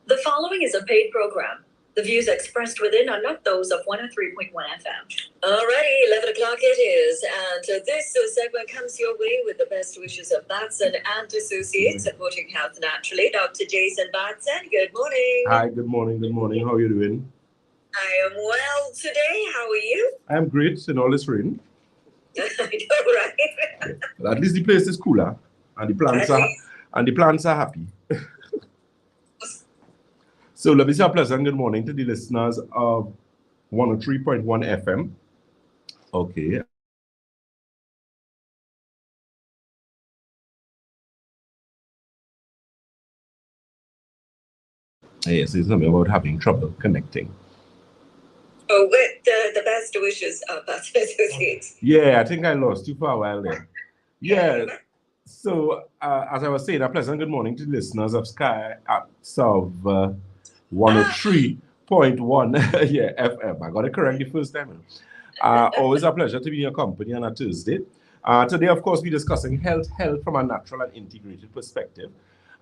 The following is a paid program. The views expressed within are not those of 103.1 FM. Alrighty, 11 o'clock it is, and this segment comes your way with the best wishes of Batson and Associates, supporting health naturally. Dr. Jason Batson, good morning. Hi, good morning, good morning. How are you doing? I am well today. How are you? I'm great in all this rain. I know, right? But at least the place is cooler, and the plants are happy. So let me say a pleasant good morning to the listeners of 103.1 FM. Okay. Yes, it's something about having trouble connecting. Oh, with the best wishes of Batson Associates. Yeah, I think I lost you for a while there. Yeah. So, as I was saying, a pleasant good morning to the listeners of Sky at South 103.1 yeah, FM. I got it correct the first time. Always a pleasure to be in your company on a Tuesday. Today, of course, we're discussing health from a natural and integrated perspective.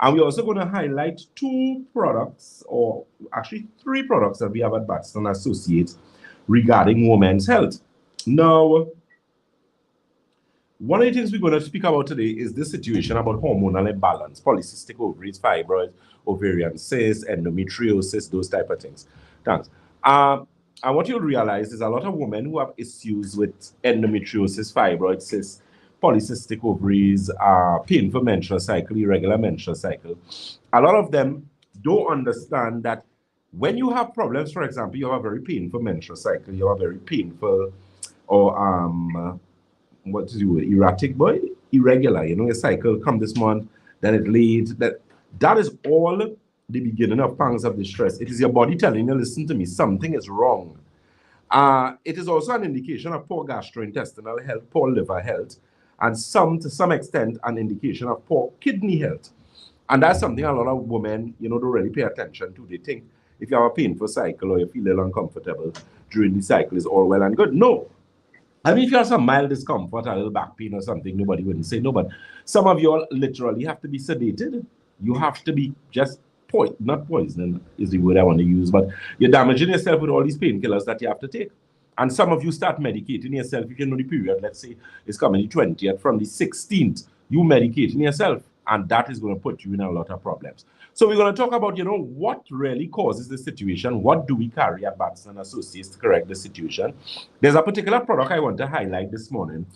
And we're also going to highlight two products, or actually three products that we have at Batson Associates regarding women's health. Now, one of the things we're going to speak about today is this situation about hormonal imbalance, polycystic ovaries, fibroids, ovarian cysts, endometriosis, those type of things. Thanks. And what you'll realize is a lot of women who have issues with endometriosis, fibroid cysts, polycystic ovaries, painful menstrual cycle, irregular menstrual cycle. A lot of them don't understand that when you have problems, for example, you have a very painful menstrual cycle, you have a very painful or what to do, erratic, but irregular, you know, your cycle come this month, then it late. That is all the beginning of pangs of distress. It is your body telling you, listen to me, something is wrong. It is also an indication of poor gastrointestinal health, poor liver health, and to some extent, an indication of poor kidney health. And that's something a lot of women, you know, don't really pay attention to. They think if you have a painful cycle or you feel a little uncomfortable during the cycle is all well and good. No. I mean, if you have some mild discomfort, a little back pain or something, nobody wouldn't say no. But some of you all literally have to be sedated. You have to be just not poisoning is the word I want to use, but you're damaging yourself with all these painkillers that you have to take. And some of you start medicating yourself. If you know the period, let's say it's coming the 20th, from the 16th, you medicating yourself. And that is going to put you in a lot of problems. So we're going to talk about, you know, what really causes the situation. What do we carry at Batson Associates to correct the situation? There's a particular product I want to highlight this morning.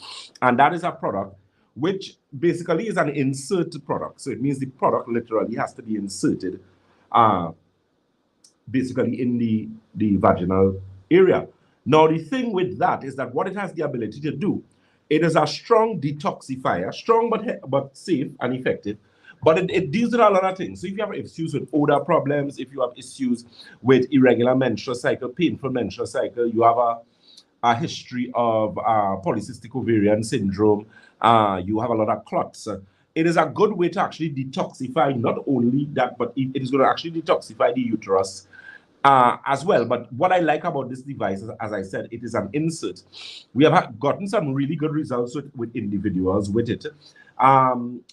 And that is a product which basically is an insert product. So it means the product literally has to be inserted basically in the vaginal area. Now, the thing with that is that what it has the ability to do, it is a strong detoxifier, strong but safe and effective. But it deals with a lot of things. So if you have issues with odor problems, if you have issues with irregular menstrual cycle, painful menstrual cycle, you have a history of polycystic ovarian syndrome, you have a lot of clots. It is a good way to actually detoxify not only that, but it is going to actually detoxify the uterus as well. But what I like about this device, as I said, it is an insert. We have gotten some really good results with individuals with it.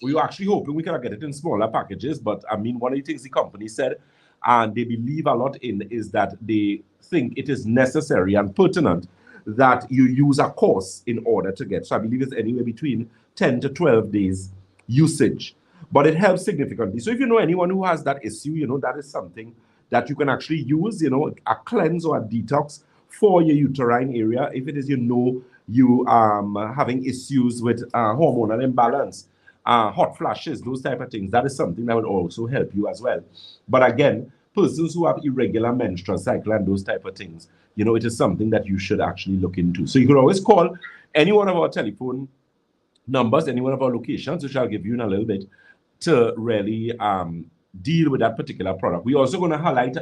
We were actually hoping we could get it in smaller packages, but I mean, one of the things the company said, and they believe a lot in, is that they think it is necessary and pertinent that you use a course in order to get. So I believe it's anywhere between 10 to 12 days usage, but it helps significantly. So if you know anyone who has that issue, you know, that is something that you can actually use, you know, a cleanse or a detox for your uterine area. If it is, you know, you having issues with hormonal imbalance, hot flashes, those type of things, that is something that will also help you as well. But again, persons who have irregular menstrual cycle and those type of things, you know, it is something that you should actually look into. So you can always call any one of our telephone numbers, any one of our locations, which I'll give you in a little bit, to really deal with that particular product. We're also going to highlight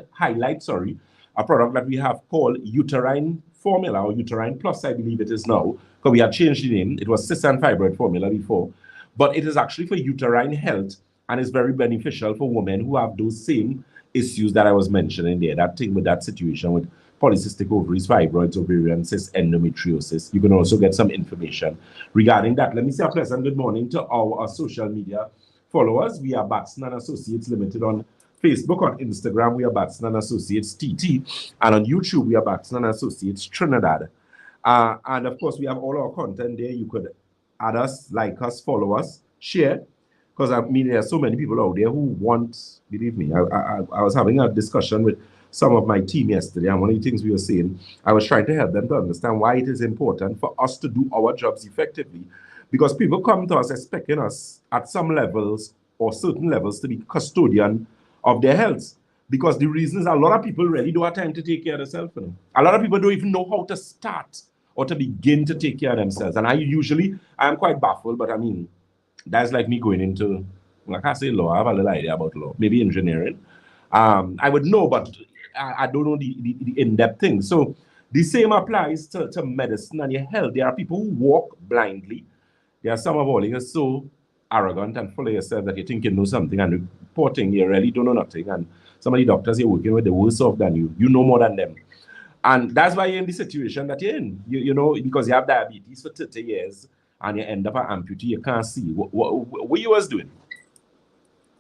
a product that we have called Uterine Formula, or Uterine Plus, I believe it is now, because we had changed the name. It was Cyst and Fibroid Formula before, but it is actually for uterine health and is very beneficial for women who have those same issues that I was mentioning there, that thing with that situation with polycystic ovaries, fibroids, ovarian cysts, endometriosis. You can also get some information regarding that. Let me say a pleasant good morning to our social media followers. We are Batson and Associates Limited on Facebook. On Instagram, we are Batson and Associates TT. And on YouTube, we are Batson and Associates Trinidad. And of course, we have all our content there. You could add us, like us, follow us, share. Because I mean, there are so many people out there who want, believe me, I was having a discussion with some of my team yesterday, and one of the things we were saying, I was trying to help them to understand why it is important for us to do our jobs effectively. Because people come to us expecting us at some levels or certain levels to be custodian of their health. Because the reason is a lot of people really don't have time to take care of themselves. You know? A lot of people don't even know how to start or to begin to take care of themselves. And I'm quite baffled, but I mean, that's like me going into, I can't say law, I have a little idea about law, maybe engineering. I would know, but I don't know the in-depth thing. So the same applies to medicine and your health. There are people who walk blindly. There are some of all you are so arrogant and full of yourself that you think you know something, and reporting you really don't know nothing. And some of the doctors you're working with, they're worse off than you. You know more than them. And that's why you're in the situation that you're in. You know, because you have diabetes for 30 years, and you end up an amputee, you can't see. What you was doing?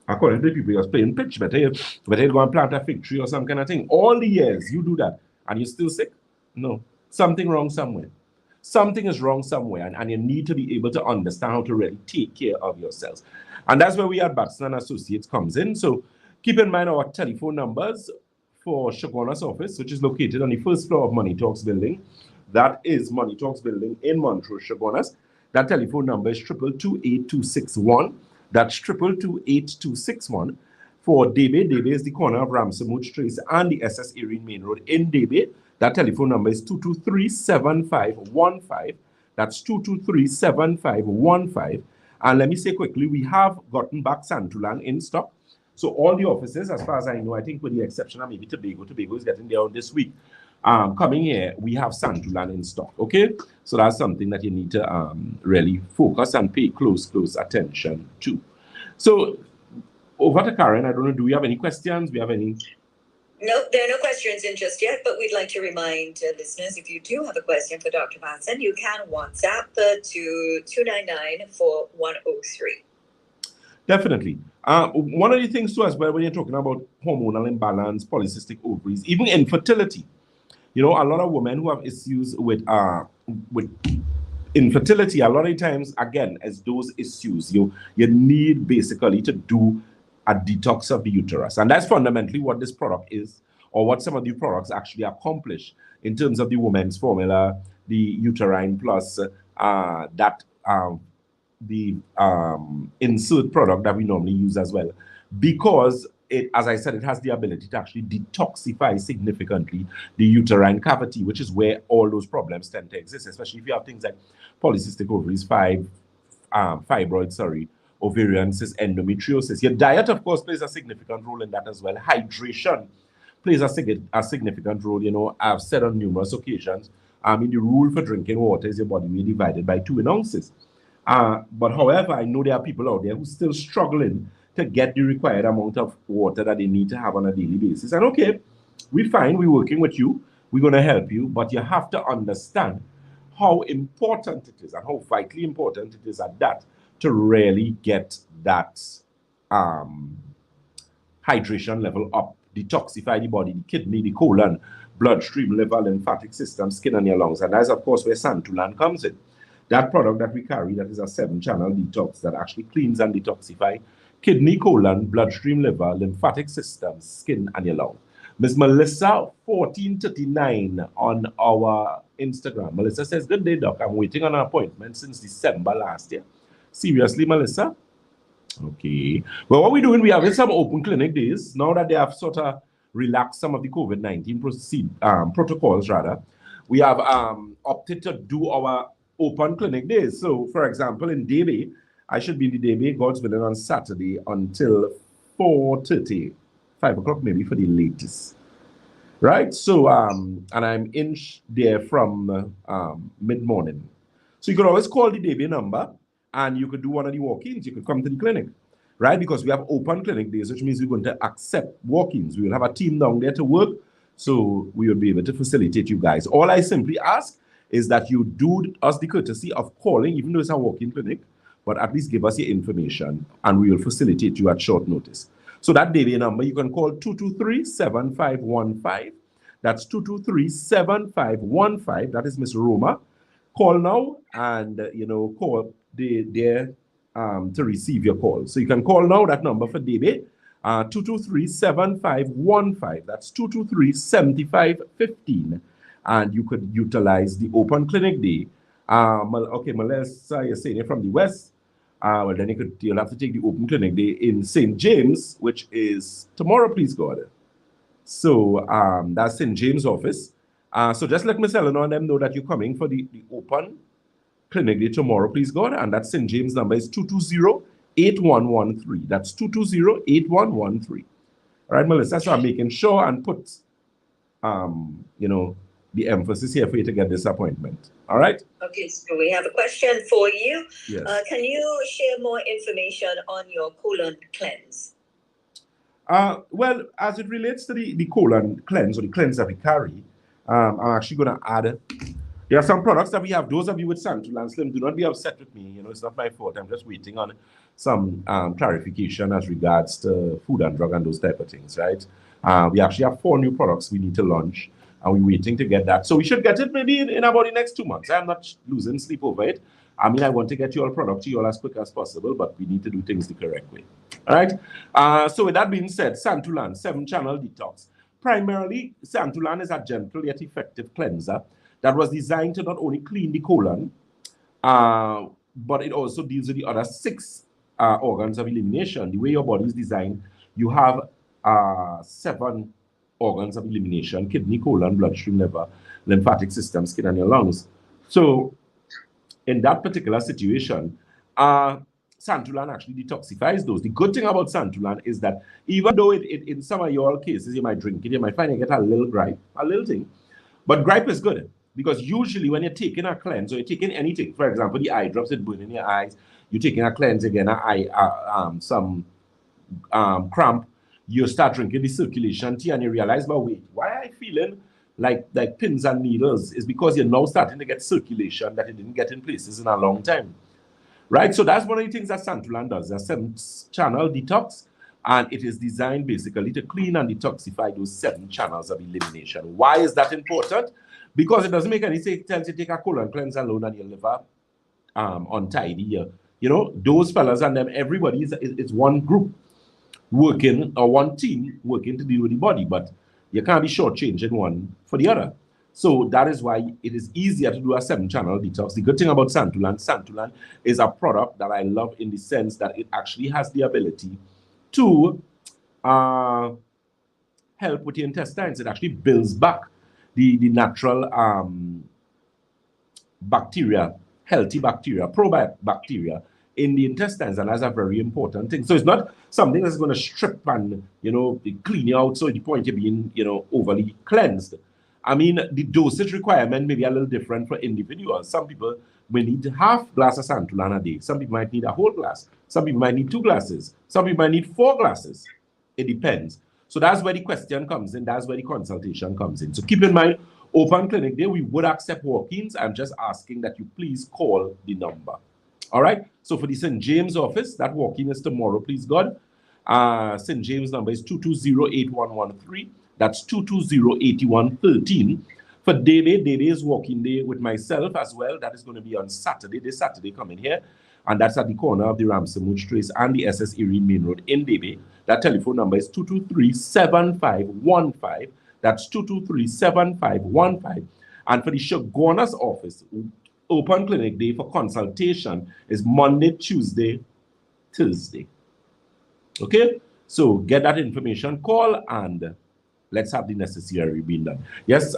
According to the people, you was playing pitch, better you go and plant a fig tree or some kind of thing. All the years you do that, and you're still sick? No. Something wrong somewhere. Something is wrong somewhere, and you need to be able to understand how to really take care of yourselves. And that's where we at Batson and Associates comes in. So keep in mind our telephone numbers for Shoguna's office, which is located on the first floor of Money Talks building. That is Money Talks building in Montrose, Shoguna's. That telephone number is 222-8261. That's 222-8261. For Debe, Debe is the corner of Ramsamouch Trace and the SS Erin Main Road in Debe. That telephone number is 223-7515. That's 223-7515. And let me say quickly, we have gotten back Santulan in stock. So all the offices, as far as I know, I think with the exception of maybe Tobago is getting there this week. Coming here, we have Santulan in stock, okay? So that's something that you need to really focus and pay close attention to. So over to Karen, I don't know, do we have any questions? We have any? No, there are no questions in just yet, but we'd like to remind listeners, if you do have a question for Dr. Batson, you can WhatsApp to 299-4103. Definitely. One of the things too as well, when you're talking about hormonal imbalance, polycystic ovaries, even infertility, you know, a lot of women who have issues with infertility, a lot of times, again, as those issues, you need basically to do a detox of the uterus. And that's fundamentally what this product is, or what some of the products actually accomplish in terms of the women's formula, the uterine plus the insert product that we normally use as well. Because it, as I said, it has the ability to actually detoxify significantly the uterine cavity, which is where all those problems tend to exist, especially if you have things like polycystic ovaries, fibroids, ovarian cysts, endometriosis. Your diet, of course, plays a significant role in that as well. Hydration plays a significant role. You know, I've said on numerous occasions, the rule for drinking water is your body weight divided by 2 ounces. But however, I know there are people out there who still struggling to get the required amount of water that they need to have on a daily basis. And okay, we're fine, we're working with you, we're going to help you, but you have to understand how important it is and how vitally important it is at that to really get that hydration level up, detoxify the body, the kidney, the colon, bloodstream, liver, lymphatic system, skin, and your lungs. And that's, of course, where Santulan comes in. That product that we carry, that is a 7-channel detox that actually cleans and detoxifies kidney, colon, bloodstream, liver, lymphatic system, skin, and your lung. Ms. Melissa 1439 on our Instagram. Melissa says, "Good day, doc. I'm waiting on an appointment since December last year." Seriously, Melissa? Okay. Well, what we're doing, we have some open clinic days. Now that they have sort of relaxed some of the COVID-19 protocols, rather, we have opted to do our open clinic days. So, for example, in Debe, I should be in the Debe, God's willing, on Saturday until 4:30, 5 o'clock maybe for the latest. Right? So, and I'm in there from mid-morning. So you could always call the Debe number and you could do one of the walk-ins. You could come to the clinic, right? Because we have open clinic days, which means we're going to accept walk-ins. We will have a team down there to work So we will be able to facilitate you guys. All I simply ask is that you do us the courtesy of calling, even though it's a walk-in clinic, but at least give us your information and we will facilitate you at short notice. So that daily number, you can call 223-7515. That's 223-7515. That is Miss Roma. Call now and, call there to receive your call. So you can call now that number for David, 223-7515. That's 223-7515. And you could utilize the open clinic day. Okay, Melissa, you're saying you're from the West. Well, then you'll have to take the open clinic day in St. James, which is tomorrow, please God. So that's St. James office. So just let Miss Eleanor and them know that you're coming for the open clinic day tomorrow, please God. And that St. James number is 220-8113. That's 220-8113. All right, Melissa, so I'm making sure and put, the emphasis here for you to get this appointment. All right? Okay, so we have a question for you. Yes. Can you share more information on your colon cleanse? Well, as it relates to the colon cleanse or the cleanse that we carry, I'm actually going to add, there are some products that we have. Those of you with Santulan Slim, do not be upset with me. It's not my fault. I'm just waiting on some clarification as regards to food and drug and those type of things, right? We actually have 4 new products we need to launch, and we're waiting to get that. So we should get it maybe in about the next 2 months. I'm not losing sleep over it. I mean, I want to get your product to you all as quick as possible, but we need to do things the correct way. All right? So with that being said, Santulan, 7-channel detox. Primarily, Santulan is a gentle yet effective cleanser that was designed to not only clean the colon, but it also deals with the other 6 organs of elimination. The way your body is designed, you have 7 organs of elimination: kidney, colon, bloodstream, liver, lymphatic system, skin, and your lungs. So in that particular situation, Santulan actually detoxifies those. The good thing about Santulan is that even though in some of your cases, you might drink it, you might find you get a little gripe, a little thing, but gripe is good because usually when you're taking a cleanse or you're taking anything, for example, the eye drops, it burn in your eyes, you're taking a cleanse again, some cramp, you start drinking the circulation tea and you realize, but wait, why am I feeling like pins and needles? Is because you're now starting to get circulation that you didn't get in places in a long time. Right? So that's one of the things that Santulan does. A 7-channel detox, and it is designed basically to clean and detoxify those 7 channels of elimination. Why is that important? Because it doesn't make any sense to take a colon cleanse alone and your liver untidy. Those fellas and them, everybody is one group working, or one team working to deal with the body, but you can't be shortchanging one for the other. So that is why it is easier to do a 7-channel detox. The good thing about Santulan is a product that I love in the sense that it actually has the ability to help with the intestines. It actually builds back the natural bacteria, healthy bacteria, probiotic bacteria in the intestines, and that's a very important thing. So it's not something that's going to strip and clean you out so the point you're being overly cleansed. I mean, the dosage requirement may be a little different for individuals. Some people may need half glass of Santulan a day. Some people might need a whole glass. Some people might need 2 glasses. Some people might need 4 glasses. It depends. So that's where the question comes in. That's where the consultation comes in. So keep in mind, open clinic day, we would accept walk-ins. I'm just asking that you please call the number. All right? So for the St. James office, that walk-in is tomorrow, please God. St. James number is 220-8113. That's 220-8113. For Day is walking day with myself as well. That is going to be on Saturday. This Saturday coming here. And that's at the corner of the Ramsamooch Trace and the SS Erin Main Road in Debe. That telephone number is 223-7515. That's 223-7515. And for the Shoguana's office, open clinic day for consultation is Monday, Tuesday, Thursday. Okay? So get that information, call, and let's have the necessary being done. Yes.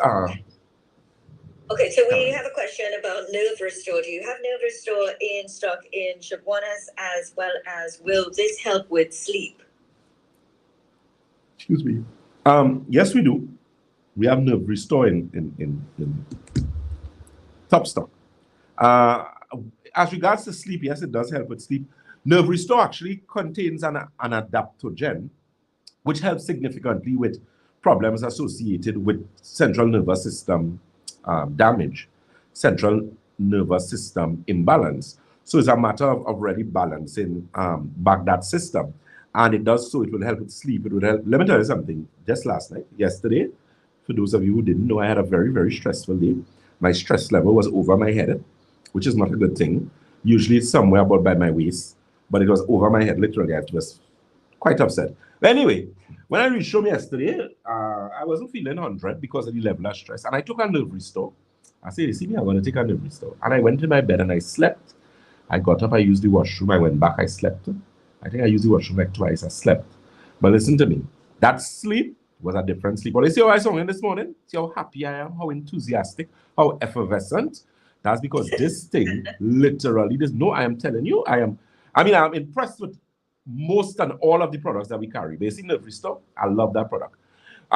Okay, so we have a question about Nerve Restore. Do you have Nerve Restore in stock in Shoguana's, as well as will this help with sleep? Excuse me. Yes, we do. We have Nerve Restore in top stock. As regards to sleep, yes, it does help with sleep. Nerve Restore actually contains an adaptogen, which helps significantly with problems associated with central nervous system damage, central nervous system imbalance. So it's a matter of really balancing back that system. And it does so, it will help with sleep, it will help. Let me tell you something, just yesterday, for those of you who didn't know, I had a very, very stressful day. My stress level was over my head, which is not a good thing. Usually it's somewhere about by my waist, but it was over my head, literally. I was quite upset. But anyway, when I reached home yesterday, I wasn't feeling 100 because of the level of stress. And I took a nerve restore. I said, you see me, I'm going to take a nerve restore. And I went to my bed and I slept. I got up, I used the washroom, I went back, I slept. I think I used the washroom like twice, I slept. But listen to me, that sleep was a different sleep. But you see how I saw this morning? See how happy I am, how enthusiastic, how effervescent? That's because this thing literally, I am telling you, I'm impressed with most and all of the products that we carry. Basically, Nerve Restore, I love that product.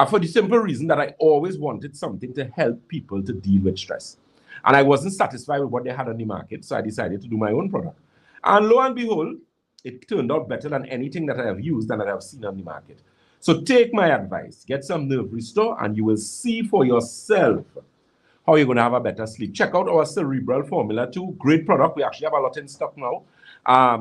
For the simple reason that I always wanted something to help people to deal with stress. And I wasn't satisfied with what they had on the market, so I decided to do my own product. And lo and behold, it turned out better than anything that I have used and that I have seen on the market. So take my advice, get some Nerve Restore, and you will see for yourself how you're going to have a better sleep. Check out our Cerebral Formula too. Great product. We actually have a lot in stock now.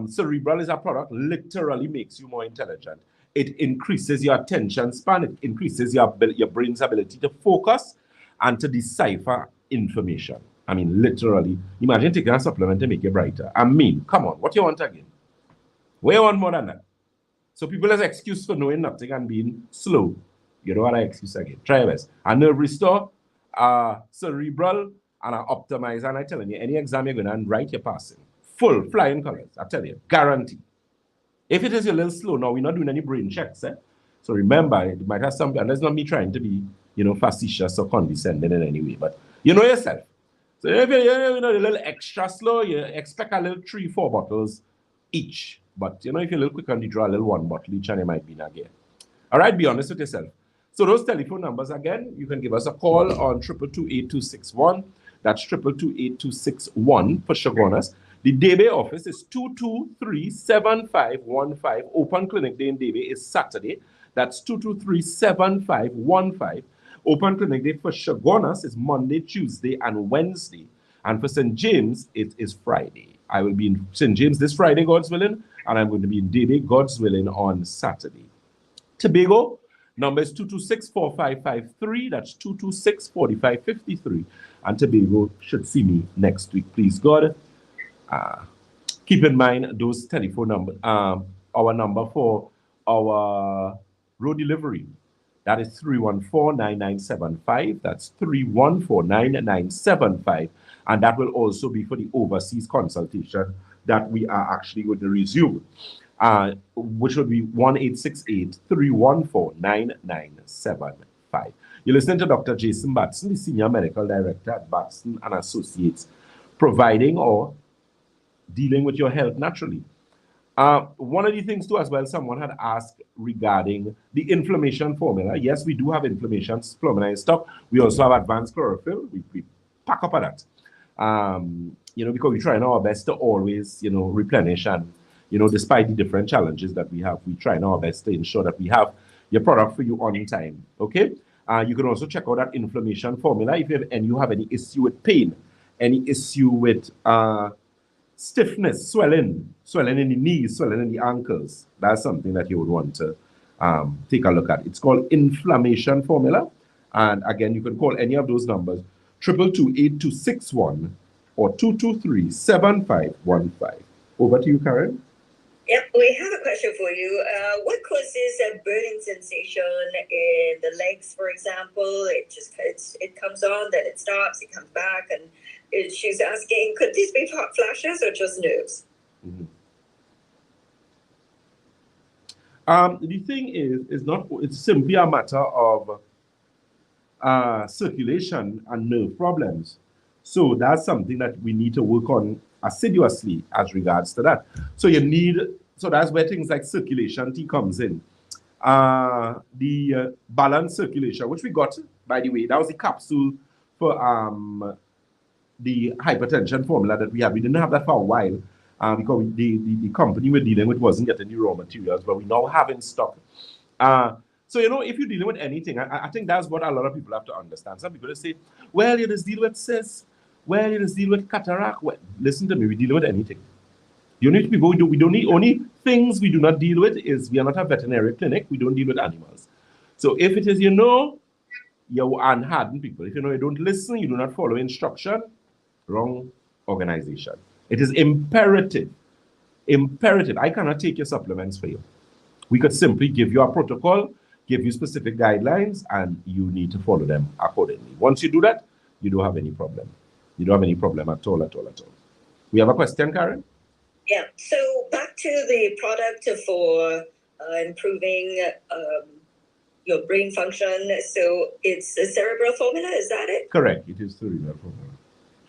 Cerebral is a product literally makes you more intelligent. It increases your attention span. It increases your brain's ability to focus and to decipher information. I mean, literally, imagine taking a supplement to make you brighter. I mean, come on, what you want again? What you want more than that? So people has excuse for knowing nothing and being slow. You don't want an excuse again. Try your best. A Nerve Restore, Cerebral, and an Optimizer. And I'm telling you, any exam you're going to write, you're passing. Full, flying colors. I tell you, guarantee. If it is a little slow, now we're not doing any brain checks. So remember, it might have some, and that's not me trying to be, facetious or condescending in any way, but you know yourself. So if you're a little extra slow, you expect a little 3-4 bottles each. But, if you're a little quick on the draw, a little 1 bottle each, and it might be in again. All right, be honest with yourself. So those telephone numbers, again, you can give us a call on 222-8261. That's 222-8261 for Shogunas. The Debe office is 223-7515. Open clinic day in Debe is Saturday. That's 223-7515. Open clinic day for Shogunas is Monday, Tuesday, and Wednesday. And for St. James, it is Friday. I will be in St. James this Friday, God's willing, and I'm going to be in Debe, God's willing, on Saturday. Tobago, number is 226-4553. That's 226-4553. And Tobago should see me next week, please God. Keep in mind those telephone number, our number for our road delivery. That is 314-9975. That's 314-9975. And that will also be for the overseas consultation that we are actually going to resume, which will be 1-868-314-9975. You're listening to Dr. Jason Batson, the Senior Medical Director at Batson and Associates, providing or dealing with your health naturally. One of the things too as well, someone had asked regarding the inflammation formula. Yes, we do have inflammation formula in stock. We also have advanced chlorophyll. We pack up at that. Because we're trying our best to always, replenish and, despite the different challenges that we have, we try our best to ensure that we have your product for you on time. Okay. You can also check out that inflammation formula if you have any issue with pain, any issue with stiffness, swelling in the knees, swelling in the ankles. That's something that you would want to take a look at. It's called inflammation formula. And again, you can call any of those numbers, 222-8261 or 223-7515. Over to you, Karen. Yep, we have a question for you. What causes a burning sensation in the legs, for example? It comes on, then it stops, it comes back, and she's asking, could these be hot flashes or just nerves? Mm-hmm. The thing is it's simply a matter of circulation and nerve problems. So that's something that we need to work on assiduously as regards to that. So that's where things like circulation T comes in. The balanced circulation, which we got, by the way, that was the capsule for the hypertension formula that we have. We didn't have that for a while because the company we're dealing with wasn't getting the raw materials, but we now have in stock. So, if you're dealing with anything, I think that's what a lot of people have to understand. Some people just say, well, you just deal with cysts. Well, you just deal with cataract. Well, listen to me, we deal with anything. The only people we don't need, only things we do not deal with is we are not a veterinary clinic. We don't deal with animals. So if it is, you're unhardened people. If you don't listen, you do not follow instruction, wrong organization. It is imperative. I cannot take your supplements for you. We could simply give you a protocol, give you specific guidelines, and you need to follow them accordingly. Once you do that, you don't have any problem. You don't have any problem at all. We have a question, Karen? Yeah. So back to the product for improving your brain function. So it's a Cerebral Formula, is that it? Correct. It is Cerebral Formula.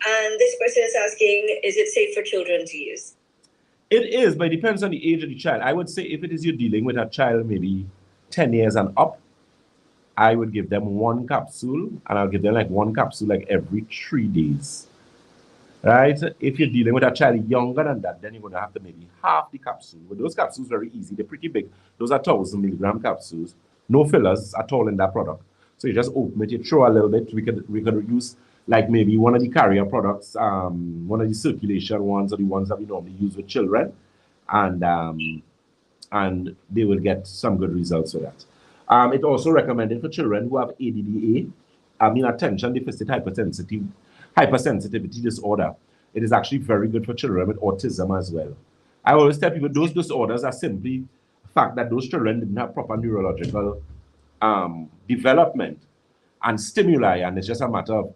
And this person is asking, is it safe for children to use? It is, but it depends on the age of the child. I would say if it is you're dealing with a child maybe 10 years and up, I would give them one capsule, and I'll give them like one capsule like every 3 days. Right? If you're dealing with a child younger than that, then you're going to have to maybe half the capsule. But those capsules are very easy. They're pretty big. Those are 1,000 milligram capsules. No fillers at all in that product. So you just open it, you throw a little bit. We could use like maybe one of the carrier products, one of the circulation ones, or the ones that we normally use with children, and they will get some good results with that. It's also recommended for children who have ADDA, attention deficit hypersensitivity disorder. It is actually very good for children with autism as well. I always tell people those disorders are simply the fact that those children didn't have proper neurological development and stimuli, and it's just a matter of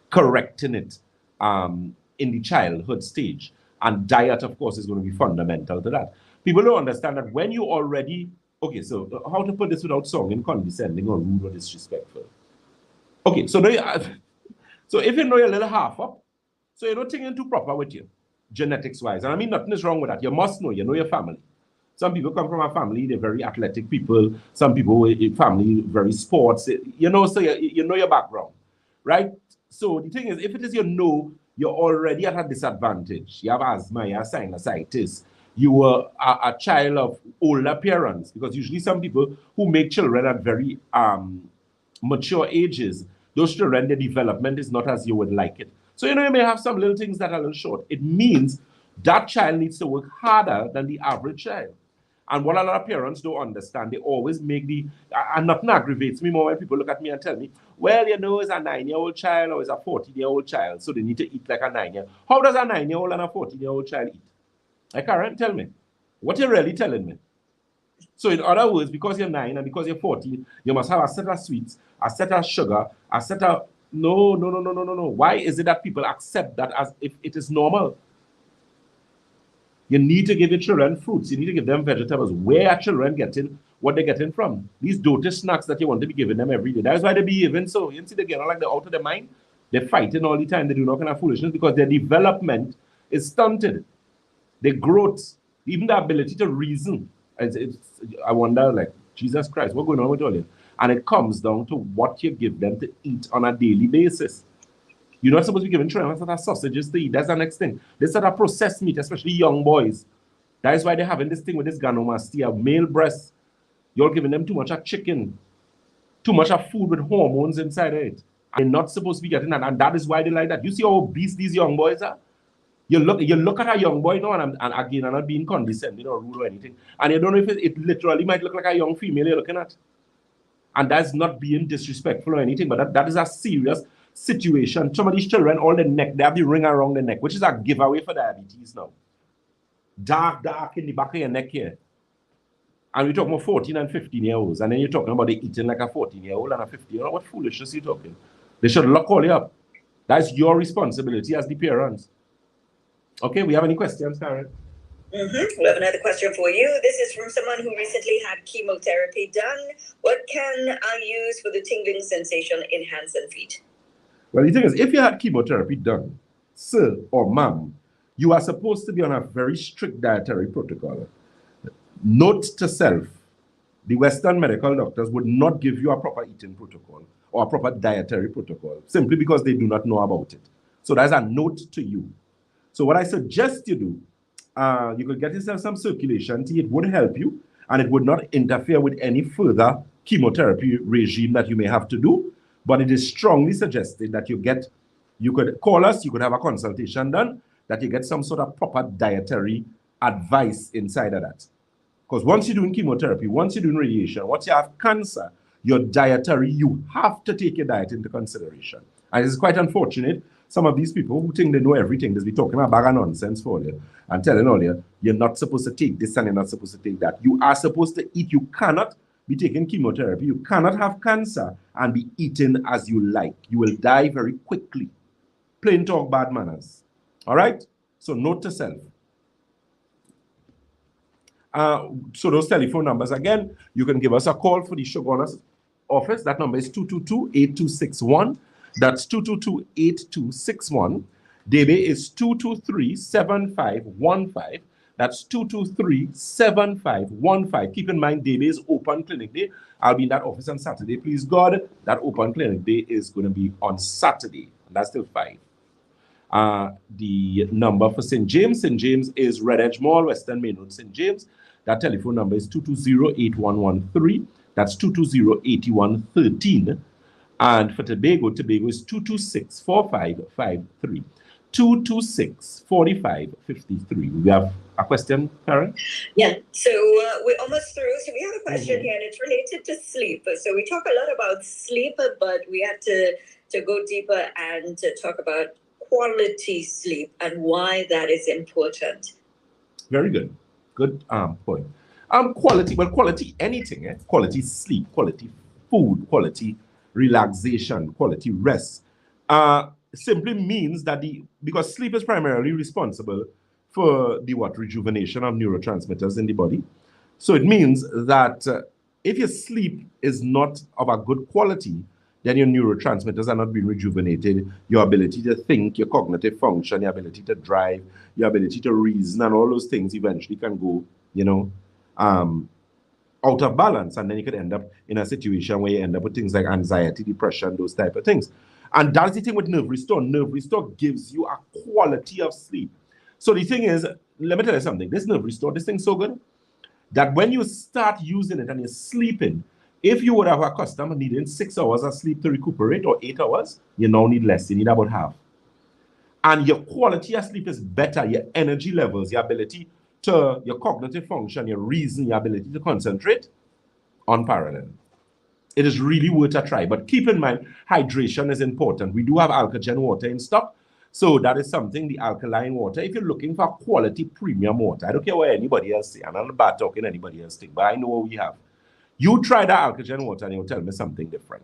correcting it in the childhood stage. And diet, of course, is going to be fundamental to that. People don't understand that when you already so how to put this without sounding condescending or rude or disrespectful. Okay, so now so if you know you're a little half up, so you're not thinking too proper with you, genetics-wise. And I mean, nothing is wrong with that. You must know, your family. Some people come from a family, they're very athletic people. Some people in family, very sports, so you know your background, right? So the thing is, if it is you're already at a disadvantage. You have asthma, you have sinusitis, you were a child of older parents, because usually some people who make children at very mature ages, those children, their development is not as you would like it. So, you may have some little things that are a little short. It means that child needs to work harder than the average child. And what a lot of parents don't understand, they always make and nothing aggravates me more when people look at me and tell me, well, it's a 9-year-old child or it's a 14-year-old child, so they need to eat like a 9-year-old. How does a 9-year-old and a 14-year-old child eat? Karen, tell me. What you're really telling me? So in other words, because you're 9 and because you're 14, you must have a set of sweets, a set of sugar, a set of... No. Why is it that people accept that as if it is normal? You need to give your children fruits. You need to give them vegetables. Where are children getting what they're getting from? These dotish snacks that you want to be giving them every day. That's why they behaving so. You see, they get like they're out of their mind. They're fighting all the time. They do all kind of foolishness because their development is stunted. Their growth, even the ability to reason. I wonder, like, Jesus Christ, what's going on with all this? And it comes down to what you give them to eat on a daily basis. You're not supposed to be giving children sort of sausages to eat. That's the next thing. They sort of processed meat, especially young boys. That is why they're having this thing with this gynecomastia, male breasts. You're giving them too much of chicken, too much of food with hormones inside it. And they're not supposed to be getting that. And that is why they like that. You see how obese these young boys are? You look at a young boy now, and again, I'm not being condescending or rude or anything. And you don't know if it literally might look like a young female you're looking at. And that's not being disrespectful or anything, but that is a serious situation. Some of these children, all the neck, they have the ring around the neck, which is a giveaway for diabetes now. Dark in the back of your neck here. And we're talking about 14 and 15-year-olds. And then you're talking about they eating like a 14-year-old and a 15-year-old. What foolishness are you talking? They should lock all you up. That's your responsibility as the parents. Okay, we have any questions, Karen? We have another question for you. This is from someone who recently had chemotherapy done. What can I use for the tingling sensation in hands and feet? Well, the thing is, if you had chemotherapy done, sir or ma'am, you are supposed to be on a very strict dietary protocol. Note to self, the Western medical doctors would not give you a proper eating protocol or a proper dietary protocol, simply because they do not know about it. So that's a note to you. So what I suggest you do, you could get yourself some circulation tea. It would help you, and it would not interfere with any further chemotherapy regime that you may have to do, but it is strongly suggested that you could call us, you could have a consultation done, that you get some sort of proper dietary advice inside of that. Because once you're doing chemotherapy, once you're doing radiation, once you have cancer, your dietary, you have to take your diet into consideration. And it's quite unfortunate. Some of these people who think they know everything, they'll be talking a bag of nonsense for you and telling all you, you're not supposed to take this and you're not supposed to take that. You are supposed to eat. You cannot be taking chemotherapy. You cannot have cancer and be eating as you like. You will die very quickly. Plain talk, bad manners. All right? So note to self. So those telephone numbers, again, you can give us a call for the Shogunas office. That number is 222-8261. That's 222-8261. Debe is 223-7515. That's 223-7515. Keep in mind, Debe is open clinic day. I'll be in that office on Saturday. Please God, that open clinic day is going to be on Saturday. And that's till 5. The number for St. James is Red Edge Mall, Western Main Road, St. James. That telephone number is 220-8113. That's 220-8113. And for Tobago is 226-4553. 226-4553. We have a question, Karen? Yeah, so we're almost through. So we have a question here, and it's related to sleep. So we talk a lot about sleep, but we had to go deeper and to talk about quality sleep and why that is important. Very good. Good point. Quality anything, quality sleep, quality food, quality relaxation, quality rest, simply means that because sleep is primarily responsible for the rejuvenation of neurotransmitters in the body. So it means that if your sleep is not of a good quality, then your neurotransmitters are not being rejuvenated. Your ability to think, your cognitive function, your ability to drive, your ability to reason, and all those things eventually can go, out of balance, and then you could end up in a situation where you end up with things like anxiety, depression, those type of things. And that's the thing with Nerve Restore. Nerve Restore gives you a quality of sleep. So the thing is, let me tell you something. This Nerve Restore, this thing's so good that when you start using it and you're sleeping, if you would have accustomed needing 6 hours of sleep to recuperate or 8 hours, you now need less. You need about half. And your quality of sleep is better. Your energy levels, your ability to, your cognitive function, your reason, your ability to concentrate, unparalleled. It is really worth a try. But keep in mind, hydration is important. We do have Alkagen water in stock. So that is something, the alkaline water. If you're looking for quality premium water, I don't care what anybody else say. I'm not bad talking anybody else think, but I know what we have. You try that Alkagen water and you'll tell me something different.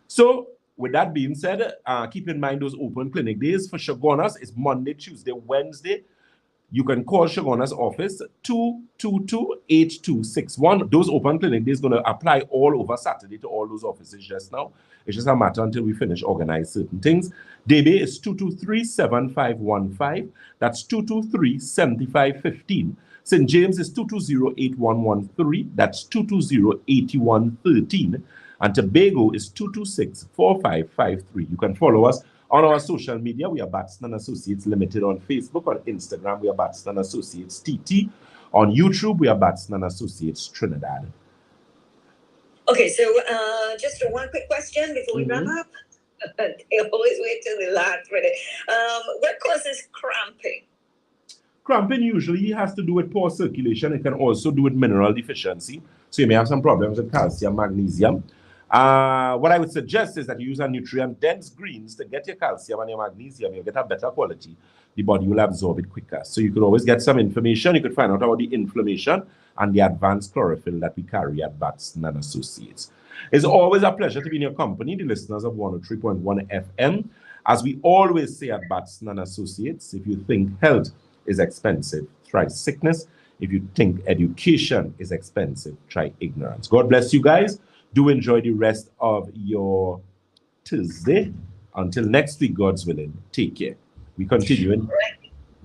So with that being said, keep in mind those open clinic days for Shogunas is Monday, Tuesday, Wednesday. You can call Shoguna's office 222-8261. Those open clinic days going to apply all over Saturday to all those offices just now. It's just a matter until we finish organize certain things. Debe is 223-7515. That's 223-7515. St. James is 220-8113. That's 220-8113. And Tobago is 226-4553. You can follow us on our social media. We are Batson & Associates Limited on Facebook. On Instagram, we are Batson & Associates TT. On YouTube, we are Batson & Associates Trinidad. Okay, so just one quick question before we wrap up. They always wait till the last minute. What causes cramping? Cramping usually has to do with poor circulation. It can also do with mineral deficiency. So you may have some problems with calcium, magnesium. What I would suggest is that you use a nutrient-dense greens to get your calcium and your magnesium. You'll get a better quality. The body will absorb it quicker. So you could always get some information. You could find out about the inflammation and the advanced chlorophyll that we carry at Batson & Associates. It's always a pleasure to be in your company, the listeners of 103.1 FM. As we always say at Batson & Associates, if you think health is expensive, try sickness. If you think education is expensive, try ignorance. God bless you guys. Do enjoy the rest of your Tuesday. Until next week, God's willing. Take care. We continuing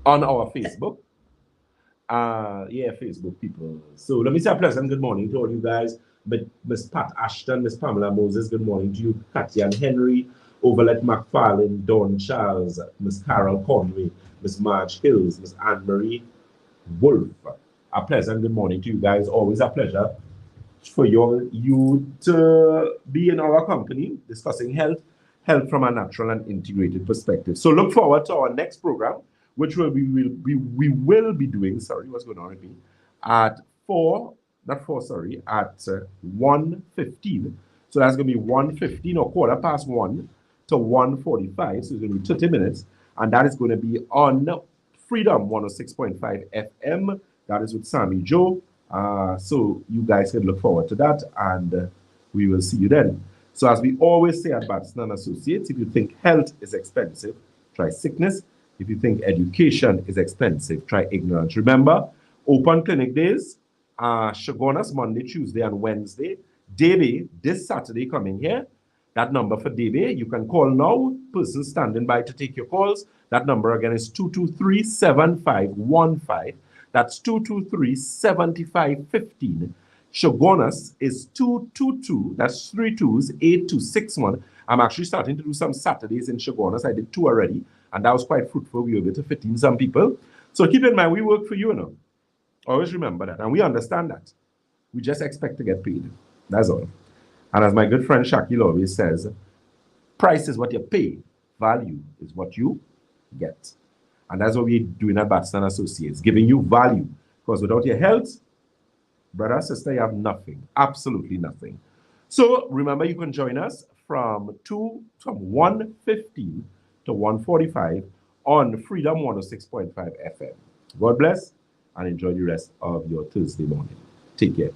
on our Facebook. Facebook people. So let me say a pleasant good morning to all you guys. Miss Pat Ashton, Miss Pamela Moses, good morning to you. Katya and Henry, Overlet McFarlane, Dawn Charles, Miss Carol Conway, Miss Marge Hills, Miss Anne-Marie Wolf. A pleasant good morning to you guys. Always a pleasure for you to be in our company discussing health from a natural and integrated perspective. So look forward to our next program, which we will be doing, sorry, what's going on with me, at 1:15. So that's going to be 1:15 or 1:15 to 1:45. So it's going to be 30 minutes. And that is going to be on Freedom 106.5 FM. That is with Sammy Joe. So you guys can look forward to that, and we will see you then. So as we always say at Batson & Associates, if you think health is expensive, try sickness. If you think education is expensive, try ignorance. Remember, open clinic days, Shogunas Monday, Tuesday, and Wednesday. Debe, this Saturday coming here. That number for Debe, you can call now. Person standing by to take your calls. That number again is 223-7515. That's 223-7515. Shogunas is 222, that's 32-8261. I'm actually starting to do some Saturdays in Shogunas. I did 2 already, and that was quite fruitful. We were able to fit in some people. So keep in mind, we work for you, you know. Always remember that, and we understand that. We just expect to get paid. That's all. And as my good friend Shakil always says, price is what you pay, value is what you get. And that's what we're doing at Batson & Associates, giving you value. Because without your health, brother, sister, you have nothing, absolutely nothing. So remember, you can join us from 1:15 to 1:45 on Freedom 106.5 FM. God bless and enjoy the rest of your Thursday morning. Take care.